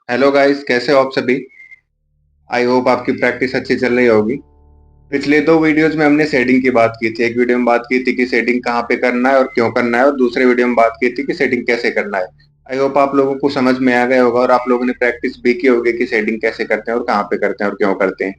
Hello guys, कैसे हो आप सभी। आई होप आपकी प्रैक्टिस अच्छी चल रही होगी। पिछले दो वीडियोज में हमने शेडिंग की बात की थी। एक वीडियो में बात की थी कि शेडिंग कहाँ पे करना है और क्यों करना है, और दूसरे वीडियो में बात की थी कि शेडिंग कैसे करना है। आई होप आप लोगों को समझ में आ गया होगा और आप लोगों ने प्रैक्टिस भी की होगी कि शेडिंग कैसे करते हैं और कहाँ पे करते हैं और क्यों करते हैं।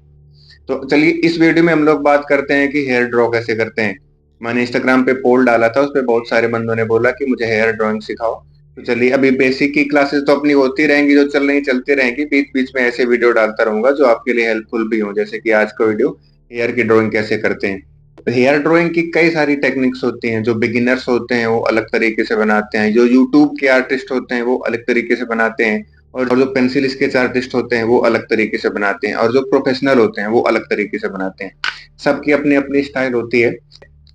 तो चलिए इस वीडियो में हम लोग बात करते हैं कि हेयर ड्रॉ कैसे करते हैं। मैंने इंस्टाग्राम पे पोल डाला था, उस पे बहुत सारे बंदों ने बोला कि मुझे हेयर ड्राइंग सिखाओ। तो चलिए, अभी बेसिक की क्लासेस तो अपनी होती रहेंगी, जो चल रही चलती रहेंगी। बीच बीच में ऐसे वीडियो डालता रहूंगा जो आपके लिए हेल्पफुल भी हो, जैसे कि आज का वीडियो हेयर की ड्राइंग कैसे करते हैं। हेयर ड्राइंग की कई सारी टेक्निक्स होती हैं। जो बिगिनर्स होते हैं वो अलग तरीके से बनाते हैं, जो यूट्यूब के आर्टिस्ट होते हैं वो अलग तरीके से बनाते हैं, और जो पेंसिल स्केच आर्टिस्ट होते हैं वो अलग तरीके से बनाते हैं, और जो प्रोफेशनल होते हैं वो अलग तरीके से बनाते हैं। सबकी अपनी अपनी स्टाइल होती है।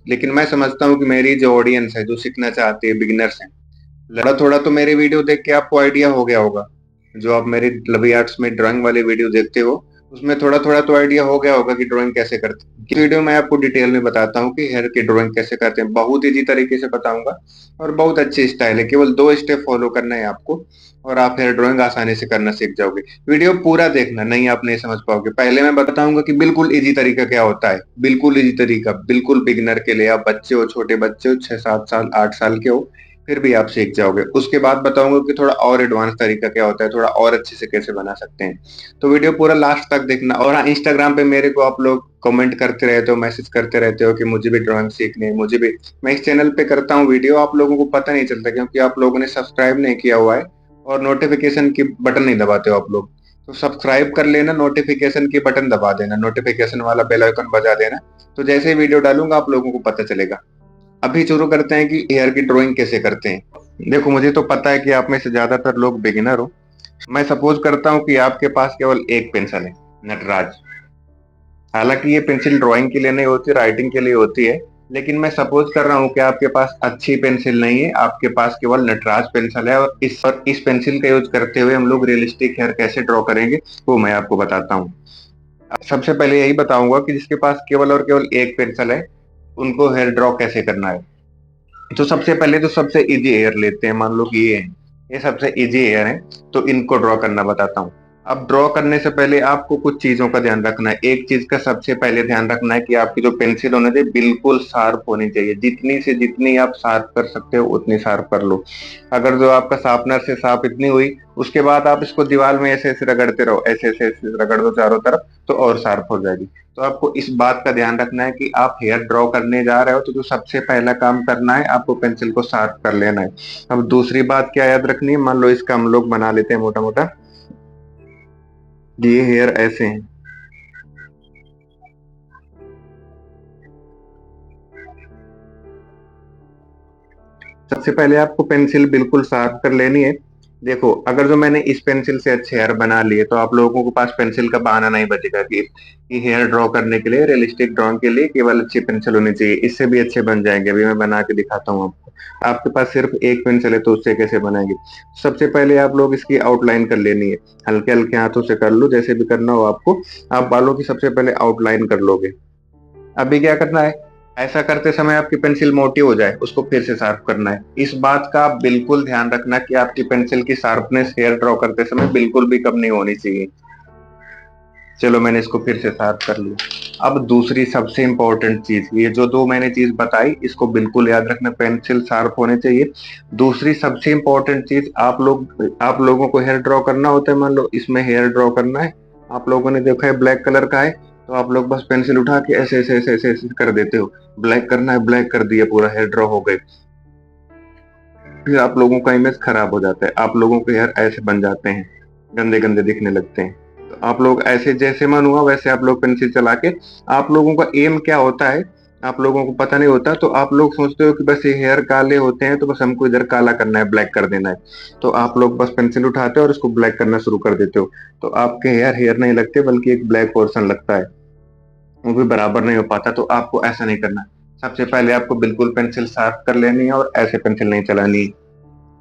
लेकिन मैं समझता हूँ कि मेरी जो ऑडियंस है, जो सीखना चाहती है, बिगिनर्स हैं, थोड़ा थोड़ा तो मेरे वीडियो देख के आपको आइडिया हो गया होगा। जो आप मेरे लवी आर्ट्स में ड्राइंग वाले वीडियो देखते हो, उसमें थोड़ा थोड़ा तो आइडिया हो गया होगा कि ड्राइंग कैसे करते हैं। इस वीडियो में आपको डिटेल में बताता हूँ कि हेयर की ड्राइंग कैसे करते हैं। बहुत इजी तरीके से बताऊंगा और बहुत अच्छी स्टाइल है। केवल दो स्टेप फॉलो करना है आपको और आप हेयर ड्राइंग आसानी से करना सीख जाओगे। वीडियो पूरा देखना, नहीं आप नहीं समझ पाओगे। पहले मैं बताऊंगा कि बिल्कुल इजी तरीका क्या होता है। बिल्कुल इजी तरीका, बिल्कुल बिगिनर के लिए। आप बच्चे हो, छोटे बच्चे हो, 6 7 साल 8 साल के हो, फिर भी आप सीख जाओगे। उसके बाद बताऊंगा कि थोड़ा और एडवांस तरीका क्या होता है, थोड़ा और अच्छे से कैसे बना सकते हैं। तो वीडियो पूरा लास्ट तक देखना। और हाँ, इंस्टाग्राम पे मेरे को आप लोग कमेंट करते रहते हो, मैसेज करते रहते हो कि मुझे भी ड्राइंग सीखनी है, मुझे भी। मैं इस चैनल पे करता हूँ वीडियो, आप लोगों को पता नहीं चलता क्योंकि आप लोगों ने सब्सक्राइब नहीं किया हुआ है और नोटिफिकेशन की बटन नहीं दबाते हो आप लोग। तो सब्सक्राइब कर लेना, नोटिफिकेशन की बटन दबा देना, नोटिफिकेशन वाला बेल आइकन बजा देना। तो जैसे ही वीडियो डालूंगा आप लोगों को पता चलेगा। अभी शुरू करते हैं कि हेयर की ड्राइंग कैसे करते हैं। देखो, मुझे तो पता है कि आप में से ज्यादातर लोग बिगिनर हो। मैं सपोज करता हूँ कि आपके पास केवल एक पेंसिल है, नटराज। हालांकि ये पेंसिल ड्राइंग के लिए नहीं होती, राइटिंग के लिए होती है। लेकिन मैं सपोज कर रहा हूँ कि आपके पास अच्छी पेंसिल नहीं है, आपके पास केवल नटराज पेंसिल है। और इस पेंसिल का यूज करते हुए हम लोग रियलिस्टिक हेयर कैसे ड्रॉ करेंगे वो मैं आपको बताता हूँ। सबसे पहले यही बताऊंगा कि जिसके पास केवल और केवल एक पेंसिल है, उनको हेयर ड्रॉ कैसे करना है। तो सबसे पहले तो सबसे इजी एयर लेते हैं। मान लो कि ये सबसे इजी एयर है, तो इनको ड्रॉ करना बताता हूँ। अब ड्रॉ करने से पहले आपको कुछ चीजों का ध्यान रखना है। एक चीज का सबसे पहले ध्यान रखना है कि आपकी जो पेंसिल होने चाहिए बिल्कुल शार्प होनी चाहिए। जितनी से जितनी आप शार्प कर सकते हो उतनी शार्प कर लो। अगर जो आपका शार्पनर से शार्प इतनी हुई, उसके बाद आप इसको दीवार में ऐसे ऐसे रगड़ते रहो, ऐसे ऐसे ऐसे रगड़ दो चारों तरफ, तो और शार्प हो जाएगी। तो आपको इस बात का ध्यान रखना है कि आप हेयर ड्रॉ करने जा रहे हो, तो जो सबसे पहला काम करना है, आपको पेंसिल को शार्प कर लेना है। अब दूसरी बात क्या याद रखनी है, मान लो इसका हम लोग बना लेते हैं मोटा मोटा। ये हेयर ऐसे हैं। सबसे पहले आपको पेंसिल बिल्कुल शार्प कर लेनी है। देखो, अगर जो मैंने इस पेंसिल से अच्छे हेयर बना लिए, तो आप लोगों के पास पेंसिल का बहाना नहीं बचेगा कि हेयर ड्रॉ करने के लिए, रियलिस्टिक ड्रॉइंग के लिए केवल अच्छी पेंसिल होनी चाहिए। इससे भी अच्छे बन जाएंगे। अभी मैं बना के दिखाता हूँ आपको। आपके पास सिर्फ एक पेंसिल है तो उससे कैसे बनाएंगे। सबसे पहले आप लोग इसकी आउटलाइन कर लेनी है। हल्के हल्के हाथों से कर लो, जैसे भी करना हो आपको। आप बालों की सबसे पहले आउटलाइन कर लोगे। अभी क्या करना है, ऐसा करते समय आपकी पेंसिल मोटी हो जाए, उसको फिर से शार्प करना है। इस बात का आप बिल्कुल ध्यान रखना कि आपकी पेंसिल की शार्पनेस हेयर ड्रॉ करते समय बिल्कुल भी कम नहीं होनी चाहिए। चलो, मैंने इसको फिर से शार्प कर लिया। अब दूसरी सबसे इंपॉर्टेंट चीज, ये जो दो मैंने चीज बताई, इसको बिल्कुल याद रखना, पेंसिल शार्प होने चाहिए। दूसरी सबसे इंपॉर्टेंट चीज, आप लोगों को हेयर ड्रॉ करना होता है। मान लो इसमें हेयर ड्रॉ करना है, आप लोगों ने देखा है ब्लैक कलर का है, तो आप लोग बस पेंसिल उठा के ऐसे ऐसे ऐसे ऐसे ऐसे कर देते हो। ब्लैक करना है, ब्लैक कर दिया, पूरा हेयर ड्रॉ हो गए। फिर आप लोगों का इमेज खराब हो जाता है, आप लोगों के हेयर ऐसे बन जाते हैं, गंदे गंदे दिखने लगते हैं। तो आप लोग ऐसे, जैसे मन हुआ वैसे आप लोग पेंसिल चला के, आप लोगों का एम क्या होता है आप लोगों को पता नहीं होता। तो आप लोग सोचते हो कि बस ये हेयर काले होते हैं तो बस हमको इधर काला करना है, ब्लैक कर देना है। तो आप लोग बस पेंसिल उठाते हो और इसको ब्लैक करना शुरू कर देते हो। तो आपके हेयर हेयर नहीं लगते, बल्कि एक ब्लैक पोर्शन लगता है, वो भी बराबर नहीं हो पाता। तो आपको ऐसा नहीं करना। सबसे पहले आपको बिल्कुल पेंसिल शार्प कर लेनी है और ऐसे पेंसिल नहीं चलानी है।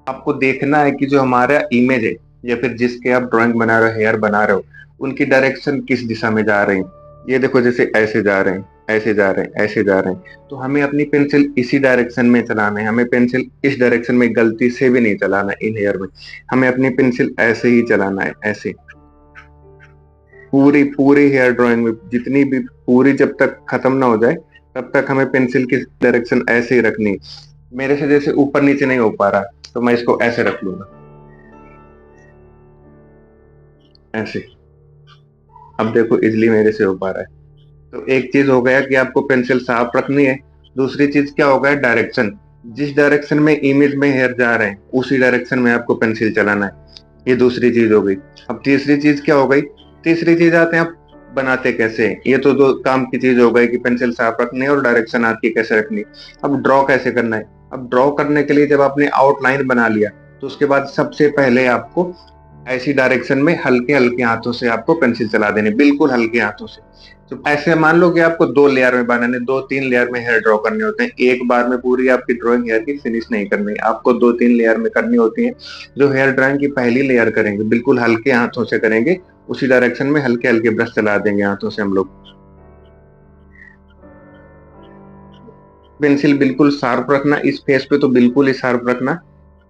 आपको देखना है कि जो हमारा इमेज है, या फिर जिसके आप ड्राइंग बना रहे हो, हेयर बना रहे हो, उनकी डायरेक्शन किस दिशा में जा रही है। ये देखो जैसे ऐसे जा रहे हैं, ऐसे जा रहे हैं, ऐसे जा रहे हैं, तो हमें अपनी पेंसिल इसी डायरेक्शन में चलाना है। हमें पेंसिल इस डायरेक्शन में गलती से भी नहीं चलाना इन हेयर में। हमें अपनी पेंसिल ऐसे ही चलाना है, ऐसे। पूरी पूरी हेयर ड्राइंग में जितनी भी पूरी जब तक खत्म ना हो जाए तब तक हमें पेंसिल की डायरेक्शन ऐसे ही रखनी है। मेरे से जैसे ऊपर नीचे नहीं हो पा रहा तो मैं इसको ऐसे रख लूंगा, ऐसे। अब देखो इजली मेरे से हो पा रहा है। तो एक चीज हो गया कि आपको पेंसिल साफ रखनी है। दूसरी चीज क्या हो गया, डायरेक्शन। जिस डायरेक्शन में इमेज में हेयर जा रहे हैं उसी डायरेक्शन में आपको पेंसिल चलाना है। ये दूसरी चीज हो गई। अब तीसरी चीज क्या हो गई, तीसरी चीज आते हैं आप बनाते कैसे हैं। ये तो दो काम की चीज हो गई कि पेंसिल साफ रखनी है और डायरेक्शन आपकी कैसे रखनी है। अब ड्रॉ कैसे करना है। अब ड्रॉ करने के लिए जब आपने आउटलाइन बना लिया तो उसके बाद सबसे पहले आपको ऐसी डायरेक्शन में हल्के हल्के हाथों से आपको पेंसिल चला देनी, बिल्कुल हल्के हाथों से। तो ऐसे मान लो कि आपको 2 लेयर में बनाने, 2-3 लेयर में हेयर ड्रॉ करने होते हैं। एक बार में पूरी आपकी ड्राइंग हेयर की फिनिश नहीं करनी, आपको 2-3 लेयर में करनी होती है। जो हेयर ड्राइंग की पहली लेयर करेंगे बिल्कुल हल्के हाथों से करेंगे, उसी डायरेक्शन में हल्के हल्के ब्रश चला देंगे हाथों से हम लोग। पेंसिल बिल्कुल शार्प रखना, इस फेस पे तो बिल्कुल ही शार्प रखना,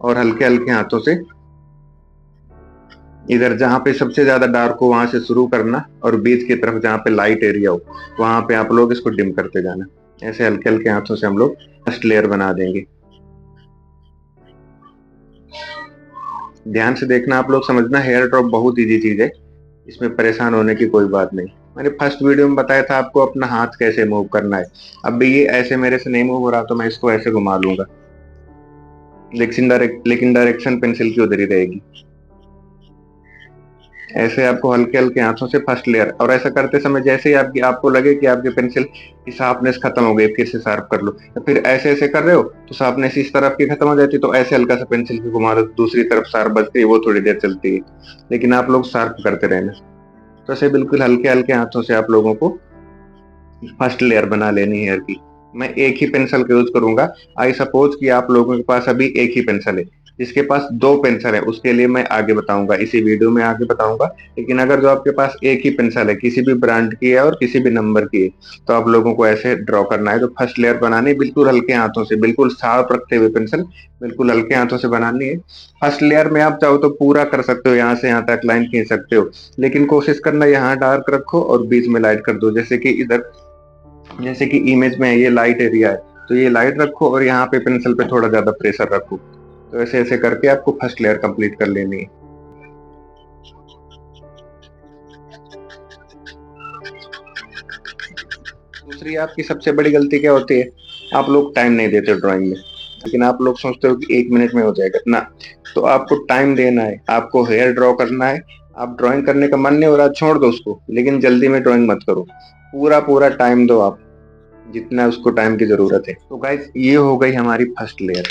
और हल्के हल्के हाथों से इधर जहां पे सबसे ज्यादा डार्क हो वहां से शुरू करना, और बीच की तरफ जहां पे लाइट एरिया हो वहां पे आप लोग इसको डिम करते जाना। ऐसे हल्के हल्के हाथों से हम लोग फर्स्ट लेयर बना देंगे। ध्यान से देखना, आप लोग समझना, हेयर ड्रॉप बहुत इजी चीज है, इसमें परेशान होने की कोई बात नहीं। मैंने फर्स्ट वीडियो में बताया था आपको अपना हाथ कैसे मूव करना है। अब भी ये ऐसे मेरे से नहीं मूव हो रहा तो मैं इसको ऐसे घुमा लूंगा, लेकिन डायरेक्शन पेंसिल की उधर ही रहेगी। ऐसे आपको हल्के हल्के हाथों से फर्स्ट लेयर, और ऐसा करते समय जैसे ही आपको लगे कि आपकी पेंसिल की शार्पनेस खत्म हो गई फिर से शार्प कर लो। तो फिर ऐसे ऐसे कर रहे हो तो शार्पनेस इस तरफ की खत्म हो जाती है, तो ऐसे हल्का सा पेंसिल की घुमा दो, दूसरी तरफ शार्प बचती है, वो थोड़ी देर चलती है। लेकिन आप लोग शार्प करते रहना। तो ऐसे बिल्कुल हल्के हल्के हाथों से आप लोगों को फर्स्ट लेयर बना लेनी है हेयर की। मैं एक ही पेंसिल का यूज करूंगा। आई सपोज कि आप लोगों के पास अभी एक ही पेंसिल है, जिसके पास 2 पेंसिल है उसके लिए मैं आगे बताऊंगा, इसी वीडियो में आगे बताऊंगा। लेकिन अगर जो आपके पास एक ही पेंसिल है, किसी भी ब्रांड की है और किसी भी नंबर की है, तो आप लोगों को ऐसे ड्रॉ करना है। तो फर्स्ट लेयर बनानी बिल्कुल हल्के हाथों से, बिल्कुल शार्प रखते हुए पेंसिल बिल्कुल हल्के हाथों से बनानी है। फर्स्ट लेयर में आप चाहो तो पूरा कर सकते हो, यहाँ से यहाँ तक लाइन खींच सकते हो, लेकिन कोशिश करना यहाँ डार्क रखो और बीच में लाइट कर दो। जैसे कि इमेज में ये लाइट एरिया है, तो ये लाइट रखो और यहाँ पे पेंसिल पे थोड़ा ज्यादा प्रेशर रखो। तो ऐसे ऐसे करके आपको फर्स्ट लेयर कंप्लीट कर लेनी है। दूसरी आपकी सबसे बड़ी गलती क्या होती है, आप लोग टाइम नहीं देते ड्राइंग में। लेकिन आप लोग सोचते हो कि 1 मिनट में हो जाएगा ना। तो आपको टाइम देना है, आपको हेयर ड्रॉ करना है। आप ड्राइंग करने का मन नहीं हो रहा, छोड़ दो उसको, लेकिन जल्दी में ड्राइंग मत करो। पूरा पूरा टाइम दो आप, जितना उसको टाइम की जरूरत है। तो गाइस ये हो गई हमारी फर्स्ट लेयर।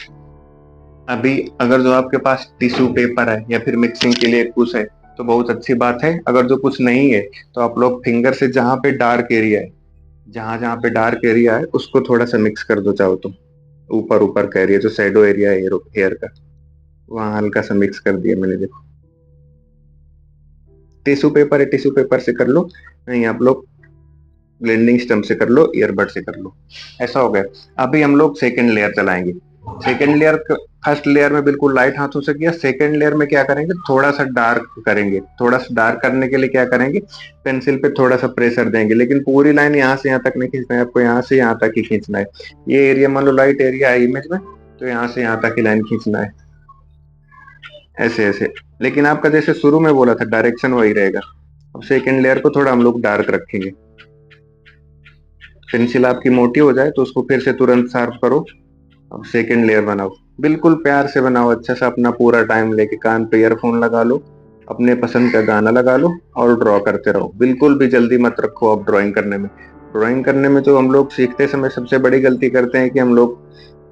अभी अगर जो आपके पास टिश्यू पेपर है या फिर मिक्सिंग के लिए कुछ है तो बहुत अच्छी बात है। अगर जो कुछ नहीं है तो आप लोग फिंगर से जहां पे डार्क एरिया है, जहां जहां पे डार्क एरिया है उसको थोड़ा सा मिक्स कर दो चाहो तो। ऊपर ऊपर का एरिया जो शैडो एरिया है हेयर का, वहां हल्का सा मिक्स कर दिया मैंने, देखो। टिश्यू पेपर है, टिश्यू पेपर से कर लो, नहीं आप लोग ब्लेंडिंग स्टम्प से कर लो, ईयरबड से कर लो। ऐसा हो गया। अभी हम लोग सेकेंड लेयर चलाएंगे। सेकेंड लेयर, फर्स्ट लेयर में बिल्कुल लाइट हाथों से किया, सेकेंड लेयर में क्या करेंगे, थोड़ा सा डार्क करेंगे। थोड़ा सा डार्क करने के लिए क्या करेंगे, पेंसिल पे थोड़ा सा प्रेशर देंगे, लेकिन पूरी लाइन यहाँ से यहाँ तक नहीं खींचना है आपको, यहाँ से यहाँ तक ही खींचना है। ये एरिया मान लो लाइट एरिया है इमेज में, तो यहाँ से यहाँ तक ही लाइन खींचना है, ऐसे ऐसे। लेकिन आपका जैसे शुरू में बोला था डायरेक्शन वही रहेगा। अब सेकेंड लेयर को थोड़ा हम लोग डार्क रखेंगे। पेंसिल आपकी मोटी हो जाए तो उसको फिर से तुरंत शार्प करो। अब सेकेंड लेयर बनाओ, बिल्कुल प्यार से बनाओ, अच्छा सा अपना पूरा टाइम लेके कान पे ईयरफोन लगा लो, अपने पसंद का गाना लगा लो और ड्रॉ करते रहो। बिल्कुल भी जल्दी मत रखो अब ड्राइंग करने में। ड्राइंग करने में जो हम लोग सीखते समय सबसे बड़ी गलती करते हैं कि हम लोग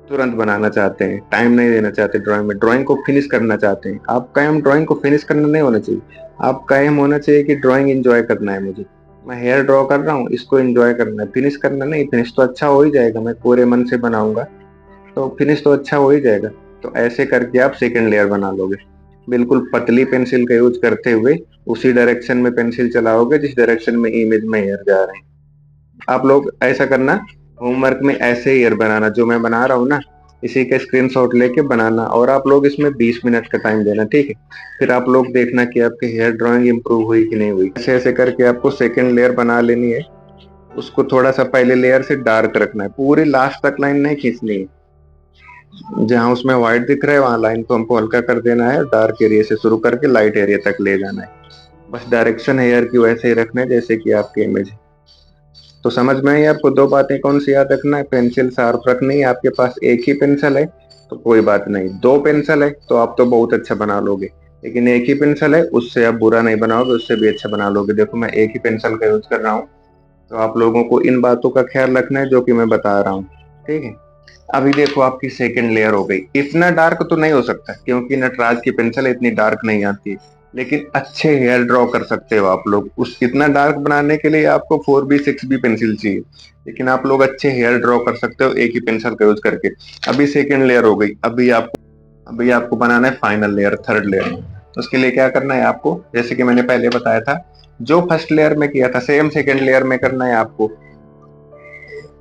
तुरंत बनाना चाहते हैं, टाइम नहीं देना चाहते ड्राइंग में, ड्राइंग को फिनिश करना चाहते हैं। आपका एम ड्राइंग को फिनिश करना नहीं होना चाहिए, आपका एम होना चाहिए कि ड्राइंग एंजॉय करना है मुझे। मैं हेयर ड्रॉ कर रहा हूँ, इसको एंजॉय करना है, फिनिश करना नहीं। फिनिश तो अच्छा हो ही जाएगा, मैं पूरे मन से बनाऊंगा तो फिनिश तो अच्छा हो ही जाएगा। तो ऐसे करके आप सेकेंड लेयर बना लोगे, बिल्कुल पतली पेंसिल का यूज करते हुए उसी डायरेक्शन में पेंसिल चलाओगे जिस डायरेक्शन में इमेज में हेयर जा रहे हैं। आप लोग ऐसा करना, होमवर्क में ऐसे हेयर बनाना जो मैं बना रहा हूँ ना, इसी का स्क्रीनशॉट लेके बनाना, और आप लोग इसमें 20 मिनट का टाइम देना, ठीक है। फिर आप लोग देखना कि आपके हेयर ड्राइंग इंप्रूव हुई कि नहीं हुई। ऐसे ऐसे करके आपको सेकेंड लेयर बना लेनी है। उसको थोड़ा सा पहले लेयर से डार्क रखना है, पूरी लास्ट तक लाइन नहीं खींचनी है। जहां उसमें व्हाइट दिख रहा है वहां लाइन को हमको हल्का कर देना है, डार्क एरिया से शुरू करके लाइट एरिया तक ले जाना है। बस डायरेक्शन हेयर की वैसे ही रखना है जैसे कि आपके इमेज। तो समझ में आई आपको? दो बातें कौन सी याद रखना है? पेंसिल शार्प रखनी है। आपके पास एक ही पेंसिल है तो कोई बात नहीं, दो पेंसिल है तो आप तो बहुत अच्छा बना लोगे, लेकिन एक ही पेंसिल है उससे आप बुरा नहीं बनाओगे, उससे भी अच्छा बना लोगे। देखो मैं एक ही पेंसिल का यूज कर रहा हूँ, तो आप लोगों को इन बातों का ख्याल रखना है जो कि मैं बता रहा हूँ, ठीक है। अभी देखो आपकी सेकंड लेयर हो गई। इतना डार्क तो नहीं हो सकता क्योंकि नटराज की पेंसिल इतनी डार्क नहीं आती, लेकिन अच्छे हेयर ड्रॉ कर सकते हो आप लोग। उस इतना डार्क बनाने के लिए आपको 4B 6B पेंसिल चाहिए, लेकिन आप लोग अच्छे हेयर ड्रॉ कर सकते हो एक ही पेंसिल का यूज करके। अभी सेकंड लेयर हो गई। अभी आपको बनाना है फाइनल लेयर, थर्ड लेयर। तो उसके लिए क्या करना है आपको, जैसे कि मैंने पहले बताया था, जो फर्स्ट लेयर में किया था सेम सेकंड लेयर में करना है आपको।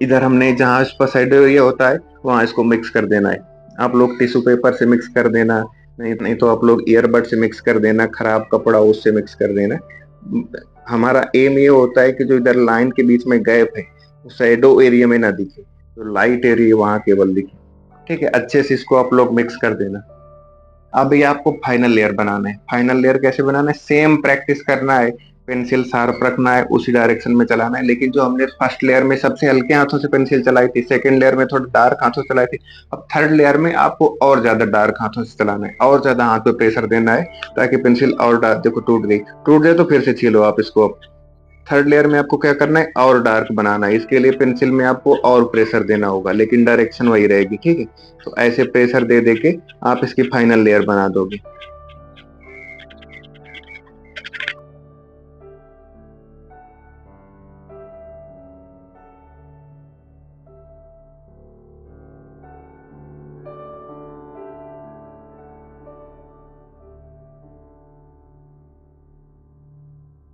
इधर हमने जहां इस पर साइड एरिया होता है वहां इसको मिक्स कर देना है। आप लोग टिश्यू पेपर से मिक्स कर देना, नहीं नहीं तो आप लोग ईयरबड से मिक्स कर देना, खराब कपड़ा उससे मिक्स कर देना। हमारा एम ये होता है कि जो इधर लाइन के बीच में गैप है वो शैडो एरिया में ना दिखे, तो लाइट एरिया वहां केवल दिखे, ठीक है। अच्छे से इसको आप लोग मिक्स कर देना। अब ये आपको फाइनल लेयर बनाना है। फाइनल लेयर कैसे बनाना है? सेम प्रैक्टिस करना है, पेंसिल शार्प रखना है, उसी डायरेक्शन में चलाना है। लेकिन जो हमने फर्स्ट लेयर में सबसे हल्के हाथों से पेंसिल चलाई थी, सेकंड लेयर में थोड़ा डार्क हाथों से चलाई थी, अब थर्ड लेयर में आपको और ज्यादा डार्क हाथों से चलाना है, और ज्यादा हाथ पे प्रेशर देना है, ताकि पेंसिल और डार्क, देखो टूट गई, टूट जाए तो फिर से छीलो आप इसको। अब थर्ड लेयर में आपको क्या करना है, और डार्क बनाना है। इसके लिए पेंसिल में आपको और प्रेशर देना होगा, लेकिन डायरेक्शन वही रहेगी, ठीक है। तो ऐसे प्रेशर दे दे के आप इसकी फाइनल लेयर बना दोगे।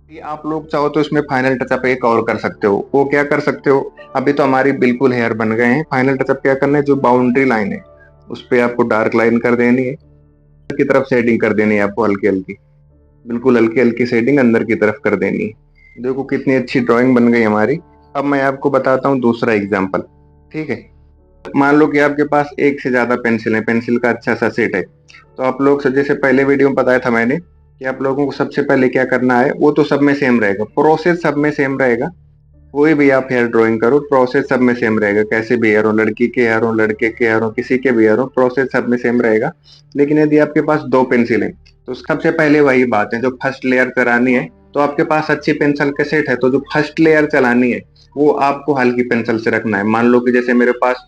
ये आप लोग चाहो तो इसमें फाइनल टचअप एक और कर सकते हो। वो क्या कर सकते हो, अभी तो हमारी बिल्कुल हेयर बन गए हैं। फाइनल टचअप क्या करना है, जो बाउंड्री लाइन है उस पे आपको डार्क लाइन कर देनी है, की तरफ शेडिंग कर देनी है आपको, हल्की हल्की, बिल्कुल हल्की हल्की शेडिंग अंदर की तरफ कर देनी है। देखो कितनी अच्छी ड्राइंग बन गई हमारी। अब मैं आपको बताता हूँ दूसरा एग्जाम्पल, ठीक है। मान लो कि आपके पास एक से ज्यादा पेंसिल है, पेंसिल का अच्छा सा सेट है। तो आप लोग जैसे पहले वीडियो में बताया था मैंने कि आप लोगों को सबसे पहले क्या करना है, वो तो सब में सेम रहेगा, प्रोसेस सब में सेम रहेगा। कोई भी आप हेयर ड्राइंग करो प्रोसेस सब में सेम रहेगा, कैसे भी हेयर हो, लड़की के हेयर हो, लड़के के हेयर हो, किसी के भी हेयर हो, प्रोसेस सब में सेम रहेगा। लेकिन यदि आपके पास दो पेंसिल है, तो सबसे पहले वही बात है, जो फर्स्ट लेयर करानी है, तो आपके पास अच्छी पेंसिल का सेट है, तो जो फर्स्ट लेयर चलानी है वो आपको हल्की पेंसिल से रखना है। मान लो कि जैसे मेरे पास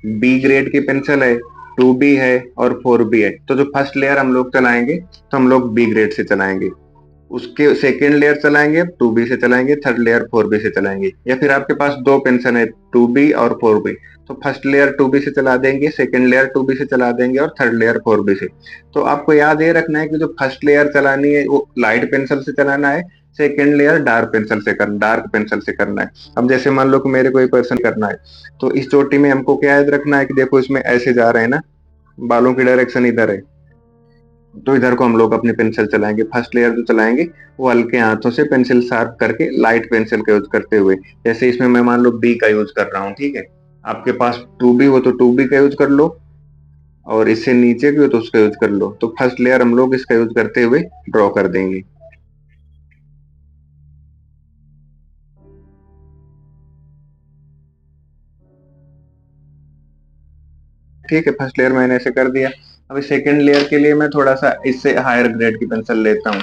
बी ग्रेड की पेंसिल है, 2B है और 4B है, तो जो फर्स्ट लेयर हम लोग चलाएंगे तो हम लोग बी ग्रेड से चलाएंगे, उसके सेकेंड लेयर चलाएंगे 2B से चलाएंगे, थर्ड लेयर 4B से चलाएंगे। या फिर आपके पास दो पेंसिल है, 2B और 4B, तो फर्स्ट लेयर 2B से चला देंगे, सेकेंड लेयर 2B से चला देंगे और थर्ड लेयर 4B से। तो आपको याद ये रखना है कि जो फर्स्ट लेयर चलानी है वो लाइट पेंसिल से चलाना है, सेकेंड लेयर डार्क पेंसिल से करना है। अब जैसे मान लो कि मेरे को एक पर्सन करना है, तो इस चोटी में हमको क्या याद रखना है कि देखो इसमें ऐसे जा रहे हैं ना, बालों की डायरेक्शन इधर है, तो इधर को हम लोग अपनी पेंसिल चलाएंगे। फर्स्ट लेयर जो चलाएंगे वो हल्के हाथों से पेंसिल शार्प करके लाइट पेंसिल का यूज करते हुए। जैसे इसमें मैं मान लो बी का यूज कर रहा हूँ, ठीक है। आपके पास 2B हो तो 2B का यूज कर लो, और इससे नीचे की हो तो उसका यूज कर लो। तो फर्स्ट लेयर हम लोग इसका यूज करते हुए ड्रॉ कर देंगे। ठीक है, फर्स्ट लेयर मैंने ऐसे कर दिया। अभी सेकेंड लेयर के लिए मैं थोड़ा सा इससे हायर ग्रेड की पेंसिल लेता हूँ।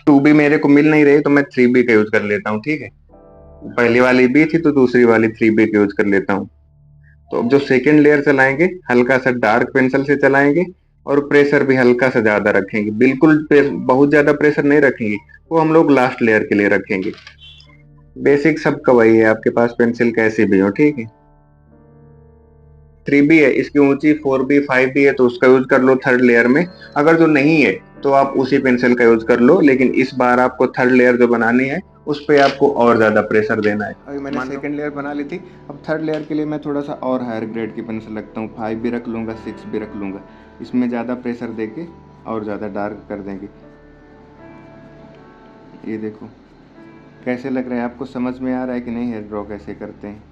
2B मेरे को मिल नहीं रही तो मैं 3B का यूज कर लेता हूँ, ठीक है। पहली वाली B थी तो दूसरी वाली 3B का यूज कर लेता हूँ। तो अब जो सेकेंड लेयर चलाएंगे हल्का सा डार्क पेंसिल से चलाएंगे, और प्रेशर भी हल्का सा ज्यादा रखेंगे, बिल्कुल बहुत ज्यादा प्रेशर नहीं रखेंगे, वो हम लोग लास्ट लेयर के लिए रखेंगे। बेसिक सबका वही है, आपके पास पेंसिल कैसी भी हो, ठीक है। 3B है, इसकी ऊंची 4B 5B है, तो उसका यूज कर लो थर्ड लेयर में। अगर जो नहीं है तो आप उसी पेंसिल का यूज कर लो, लेकिन इस बार आपको थर्ड लेयर जो बनानी है उस पे आपको और ज्यादा प्रेशर देना है। अभी मैंने सेकंड लेयर बना ली थी, अब थर्ड लेयर के लिए मैं थोड़ा सा और हायर ग्रेड की पेंसिल रखता हूँ, 5 भी रख लूँगा, 6 भी रख लूँगा। इसमें ज़्यादा प्रेशर दे के और ज़्यादा डार्क कर देंगे। ये देखो कैसे लग रहा है, आपको समझ में आ रहा है कि नहीं हेयर ड्रॉ कैसे करते हैं।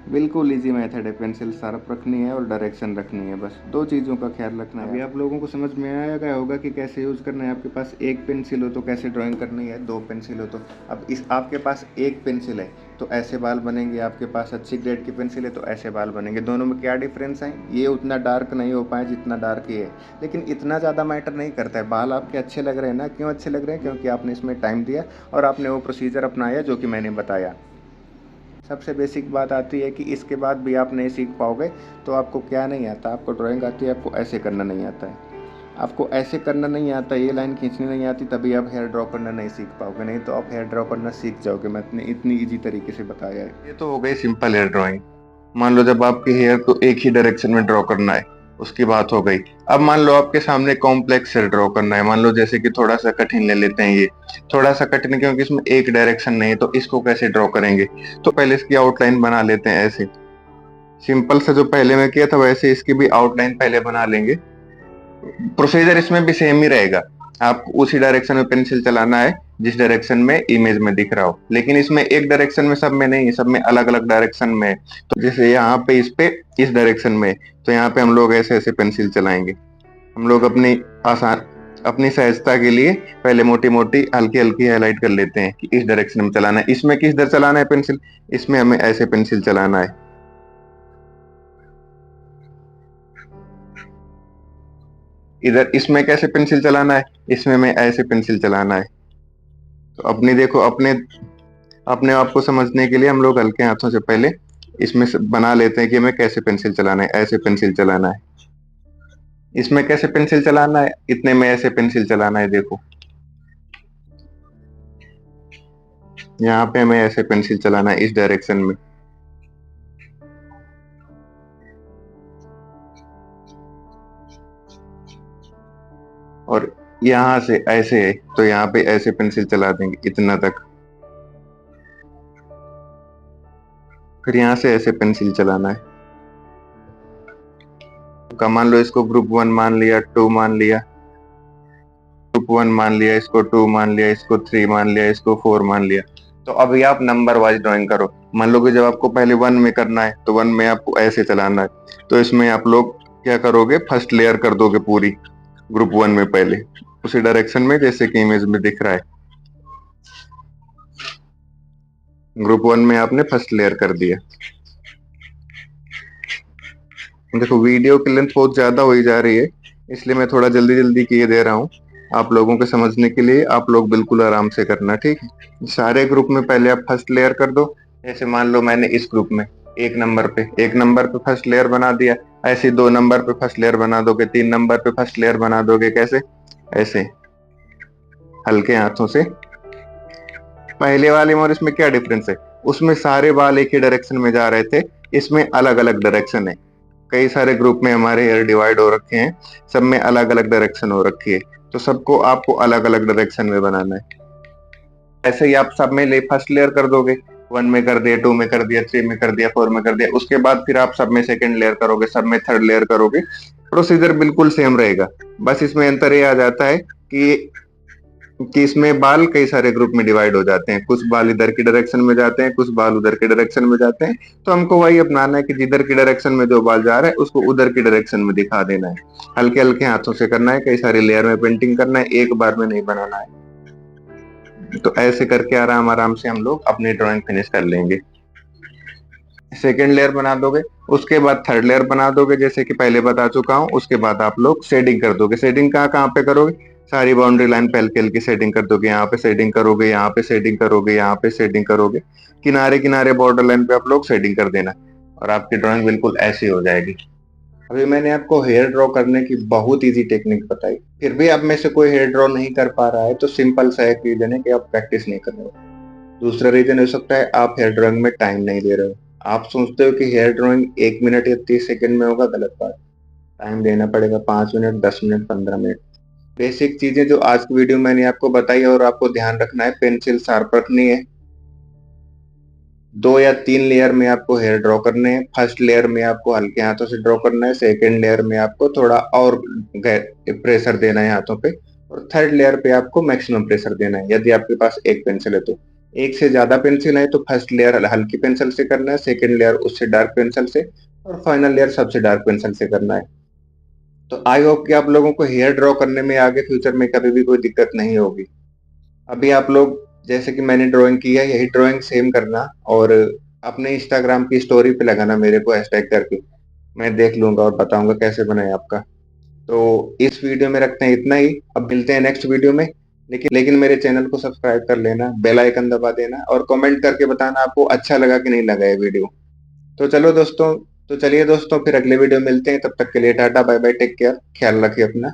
बिल्कुल इजी मेथड है, पेंसिल शार्प रखनी है और डायरेक्शन रखनी है, बस दो चीज़ों का ख्याल रखना है। अभी आप लोगों को समझ में आया गया होगा कि कैसे यूज़ करना है। आपके पास एक पेंसिल हो तो कैसे ड्राइंग करनी है, दो पेंसिल हो तो। अब इस आपके पास एक पेंसिल है तो ऐसे बाल बनेंगे, आपके पास अच्छी ग्रेड की पेंसिल है तो ऐसे बाल बनेंगे। दोनों में क्या डिफरेंस है, ये उतना डार्क नहीं हो पाए जितना डार्क ये है, लेकिन इतना ज़्यादा मैटर नहीं करता है। बाल आपके अच्छे लग रहे हैं ना, क्यों अच्छे लग रहे हैं, क्योंकि आपने इसमें टाइम दिया और आपने वो प्रोसीजर अपनाया जो कि मैंने बताया। सबसे बेसिक बात आती है कि इसके बाद भी आप नहीं सीख पाओगे तो आपको क्या नहीं आता, आपको ड्राइंग आती है, आपको ऐसे करना नहीं आता है, आपको ऐसे करना नहीं आता, ये लाइन खींचनी नहीं आती, तभी आप हेयर ड्रॉ करना नहीं सीख पाओगे। नहीं तो आप हेयर ड्रॉ करना सीख जाओगे, मैंने इतनी इजी तरीके से बताया है। ये तो हो गई सिंपल हेयर ड्राइंग। मान लो जब आपके हेयर को एक ही डायरेक्शन में ड्रॉ करना है, उसकी बात हो गई। अब मान लो आपके सामने कॉम्प्लेक्स हेयर ड्रॉ करना है, मान लो जैसे कि थोड़ा सा कठिन ले लेते हैं, ये थोड़ा सा कठिन क्योंकि इसमें एक डायरेक्शन नहीं है, तो इसको कैसे ड्रॉ करेंगे। तो पहले इसकी आउटलाइन बना लेते हैं ऐसे, सिंपल से जो पहले मैं किया था वैसे इसकी भी आउटलाइन पहले बना लेंगे। प्रोसीजर इसमें भी सेम ही रहेगा, आपको उसी डायरेक्शन में पेंसिल चलाना है जिस डायरेक्शन में इमेज में दिख रहा हो, लेकिन इसमें एक डायरेक्शन में सब में नहीं है, सब में अलग अलग डायरेक्शन में। तो जैसे यहाँ पे इस डायरेक्शन में, तो यहाँ पे हम लोग ऐसे ऐसे पेंसिल चलाएंगे। हम लोग अपनी सहजता के लिए पहले मोटी मोटी हल्की हल्की हाईलाइट कर लेते हैं कि इस डायरेक्शन में चलाना है। इसमें किस दर चलाना है पेंसिल, इसमें हमें ऐसे पेंसिल चलाना है। इधर इसमें कैसे पेंसिल चलाना है, इसमें में ऐसे पेंसिल चलाना है। तो अपनी देखो, अपने अपने आप को समझने के लिए हम लोग हल्के हाथों से पहले इसमें बना लेते हैं कि हमें कैसे पेंसिल चलाना है, ऐसे पेंसिल चलाना है। इसमें कैसे पेंसिल चलाना है, इतने में ऐसे पेंसिल चलाना है। देखो यहाँ पे हमें ऐसे पेंसिल चलाना है इस डायरेक्शन में। और यहाँ से ऐसे है तो यहाँ पे ऐसे पेंसिल चला देंगे इतना तक। फिर यहाँ से ऐसे पेंसिल चलाना है। का मान लो इसको ग्रुप 1 मान लिया, 2 मान लिया, ग्रुप 1 मान लिया, इसको 2 मान लिया, इसको 3 मान लिया, इसको 4 मान लिया। तो अभी आप नंबर वाइज ड्राइंग करो। मान लो कि जब आपको पहले 1 में करना है तो 1 में आपको ऐसे चलाना है, तो इसमें आप लोग क्या करोगे, फर्स्ट लेयर कर दोगे पूरी ग्रुप 1 में पहले उसी डायरेक्शन में जैसे कि इमेज में दिख रहा है। ग्रुप 1 में आपने फर्स्ट लेयर कर दिया। देखो वीडियो की लेंथ बहुत ज्यादा हो जा रही है, इसलिए मैं थोड़ा जल्दी जल्दी किए दे रहा हूँ आप लोगों के समझने के लिए। आप लोग बिल्कुल आराम से करना, ठीक है। सारे ग्रुप में पहले आप फर्स्ट लेयर कर दो। जैसे मान लो मैंने इस ग्रुप में एक नंबर पे फर्स्ट लेयर बना दिया, ऐसे 2 नंबर पे फर्स्ट लेयर बना दोगे, 3 नंबर पे फर्स्ट लेयर बना दोगे। कैसे, ऐसे हल्के हाथों से। पहले वाले में और इसमें क्या डिफरेंस है, उसमें सारे बाल एक ही डायरेक्शन में जा रहे थे, इसमें अलग अलग डायरेक्शन है। कई सारे ग्रुप में हमारे हेयर डिवाइड हो रखे हैं, सब में अलग अलग डायरेक्शन हो रखी है, तो सबको आपको अलग अलग डायरेक्शन में बनाना है। ऐसे ही आप सब में ले फर्स्ट लेयर कर दोगे, 1 में कर दिया, 2 में कर दिया, 3 में कर दिया, 4 में कर दिया। उसके बाद फिर आप सब में सेकंड लेयर करोगे, सब में थर्ड लेयर करोगे। प्रोसीजर बिल्कुल सेम रहेगा, बस इसमें अंतर ये आ जाता है कि इसमें बाल कई सारे ग्रुप में डिवाइड हो जाते हैं, कुछ बाल इधर की डायरेक्शन में जाते हैं, कुछ बाल उधर की डायरेक्शन में जाते हैं। तो हमको वही अपनाना है कि जिधर की डायरेक्शन में जो बाल जा रहा है उसको उधर की डायरेक्शन में दिखा देना है। हल्के हल्के हाथों से करना है, कई सारे लेयर में पेंटिंग करना है, एक बार में नहीं बनाना है। तो ऐसे करके आराम आराम से हम लोग अपनी ड्राइंग फिनिश कर लेंगे। सेकेंड लेयर बना दोगे, उसके बाद थर्ड लेयर बना दोगे जैसे कि पहले बता चुका हूँ। उसके बाद आप लोग शेडिंग कर दोगे। शेडिंग कहाँ कहाँ पे करोगे, सारी बाउंड्री लाइन पे हल्की हल्की शेडिंग कर दोगे। यहाँ पे शेडिंग करोगे, यहाँ पे शेडिंग करोगे, यहाँ पे शेडिंग करोगे, किनारे किनारे बॉर्डर लाइन पे आप लोग शेडिंग कर देना और आपकी ड्राइंग बिल्कुल ऐसी हो जाएगी। अभी मैंने आपको हेयर ड्रॉ करने की बहुत इजी टेक्निक बताई, फिर भी आप में से कोई हेयर ड्रॉ नहीं कर पा रहा है तो सिंपल सा एक रीजन है कि आप प्रैक्टिस नहीं कर रहे हो। दूसरा रीजन हो सकता है आप हेयर ड्राइंग में टाइम नहीं दे रहे हो। आप सोचते हो कि हेयर ड्राइंग 1 मिनट या 30 सेकंड में होगा, गलत बात। टाइम देना पड़ेगा 5 मिनट, 10 मिनट, 15 मिनट। बेसिक चीजें जो आज की वीडियो में मैंने आपको बताई और आपको ध्यान रखना है, पेंसिल शार्प रखनी है, 2 या 3 लेयर में आपको हेयर ड्रॉ करने हैं। फर्स्ट लेयर में आपको हल्के हाथों से ड्रॉ करना है, सेकंड लेयर में आपको थोड़ा और प्रेशर देना है हाथों पे, और थर्ड लेयर पे आपको मैक्सिमम प्रेशर देना है। यदि आपके पास एक पेंसिल है तो, एक से ज्यादा पेंसिल है तो फर्स्ट लेयर हल्की पेंसिल से करना है, सेकंड लेयर उससे डार्क पेंसिल से, और फाइनल लेयर सबसे डार्क पेंसिल से करना है। तो आई होप कि आप लोगों को हेयर ड्रॉ करने में आगे फ्यूचर में कभी भी कोई दिक्कत नहीं होगी। अभी आप लोग, जैसे कि मैंने ड्राइंग की है, यही ड्राइंग सेम करना और अपने इंस्टाग्राम की स्टोरी पे लगाना मेरे को हैशटैग करके। मैं देख लूंगा और बताऊंगा कैसे बनाए आपका। तो इस वीडियो में रखते हैं इतना ही, अब मिलते हैं नेक्स्ट वीडियो में। लेकिन मेरे चैनल को सब्सक्राइब कर लेना, बेल आइकन दबा देना और कमेंट करके बताना आपको अच्छा लगा कि नहीं लगा ये वीडियो। तो चलो दोस्तों, तो चलिए दोस्तों, फिर अगले वीडियो मिलते हैं। तब तक के लिए tata bye bye, take care, ख्याल रखिए अपना।